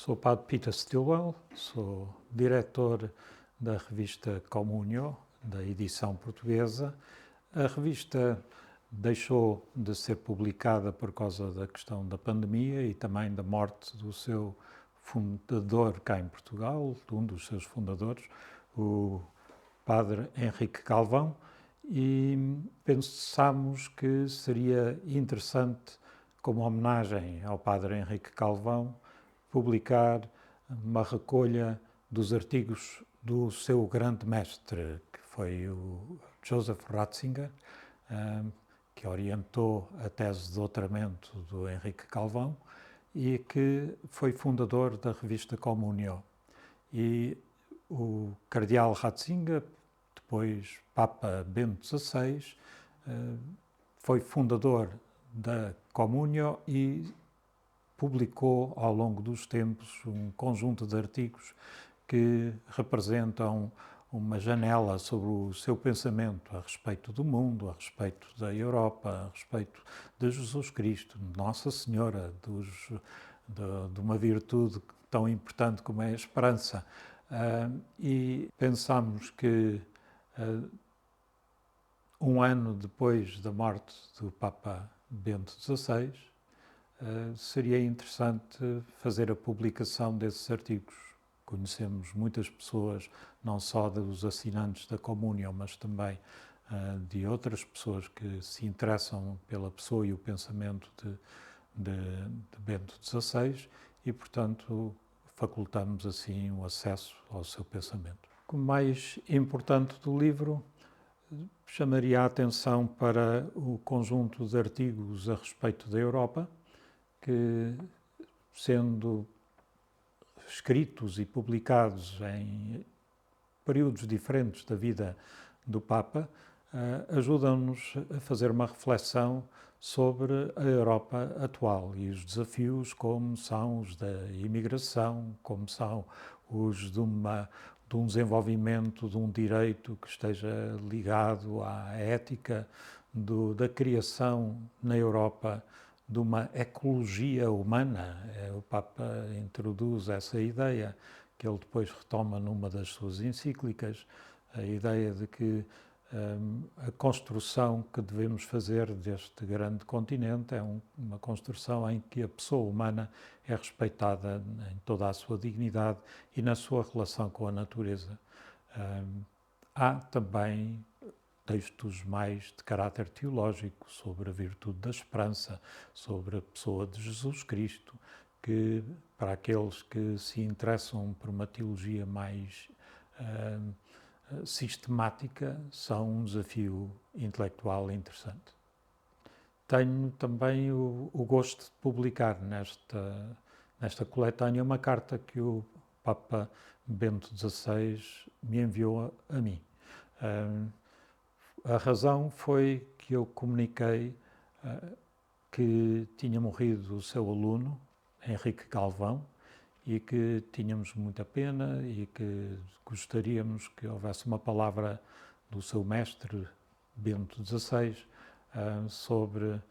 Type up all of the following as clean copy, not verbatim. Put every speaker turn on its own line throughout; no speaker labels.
Sou o Padre Peter Stilwell, sou diretor da revista Communio, da edição portuguesa. A revista deixou de ser publicada por causa da questão da pandemia e também da morte do seu fundador cá em Portugal, um dos seus fundadores, o Padre Henrique Calvão, e pensámos que seria interessante, como homenagem ao Padre Henrique Calvão, publicar uma recolha dos artigos do seu grande mestre, que foi o Joseph Ratzinger, que orientou a tese de doutoramento do Henrique Calvão e que foi fundador da revista Communio. E o cardeal Ratzinger, depois Papa Bento XVI, foi fundador da Communio e publicou ao longo dos tempos um conjunto de artigos que representam uma janela sobre o seu pensamento a respeito do mundo, a respeito da Europa, a respeito de Jesus Cristo, de Nossa Senhora, de uma virtude tão importante como é a esperança. E pensamos que um ano depois da morte do Papa Bento XVI, seria interessante fazer a publicação desses artigos. Conhecemos muitas pessoas, não só dos assinantes da Communio, mas também de outras pessoas que se interessam pela pessoa e o pensamento de Bento XVI e, portanto, facultamos assim o acesso ao seu pensamento. O mais importante do livro, chamaria a atenção para o conjunto de artigos a respeito da Europa, que, sendo escritos e publicados em períodos diferentes da vida do Papa, ajudam-nos a fazer uma reflexão sobre a Europa atual e os desafios, como são os da imigração, como são os de um desenvolvimento de um direito que esteja ligado à ética da criação na Europa de uma ecologia humana. O Papa introduz essa ideia, que ele depois retoma numa das suas encíclicas, a ideia de que a construção que devemos fazer deste grande continente é uma construção em que a pessoa humana é respeitada em toda a sua dignidade e na sua relação com a natureza. Há também textos mais de caráter teológico sobre a virtude da esperança, sobre a pessoa de Jesus Cristo, que para aqueles que se interessam por uma teologia mais sistemática, são um desafio intelectual interessante. Tenho também o gosto de publicar nesta coletânea uma carta que o Papa Bento XVI me enviou a mim. A razão foi que eu comuniquei que tinha morrido o seu aluno, Henrique Calvão, e que tínhamos muita pena e que gostaríamos que houvesse uma palavra do seu mestre, Bento XVI, sobre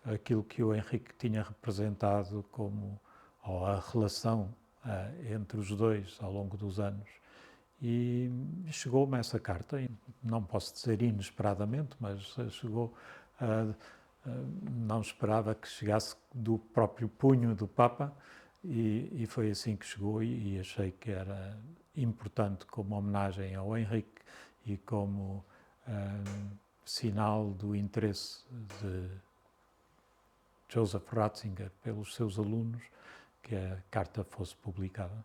aquilo que o Henrique tinha representado como a relação entre os dois ao longo dos anos. E chegou-me essa carta, não posso dizer inesperadamente, mas chegou, não esperava que chegasse do próprio punho do Papa, e foi assim que chegou, e achei que era importante como homenagem ao Henrique e como sinal do interesse de Joseph Ratzinger pelos seus alunos, que a carta fosse publicada.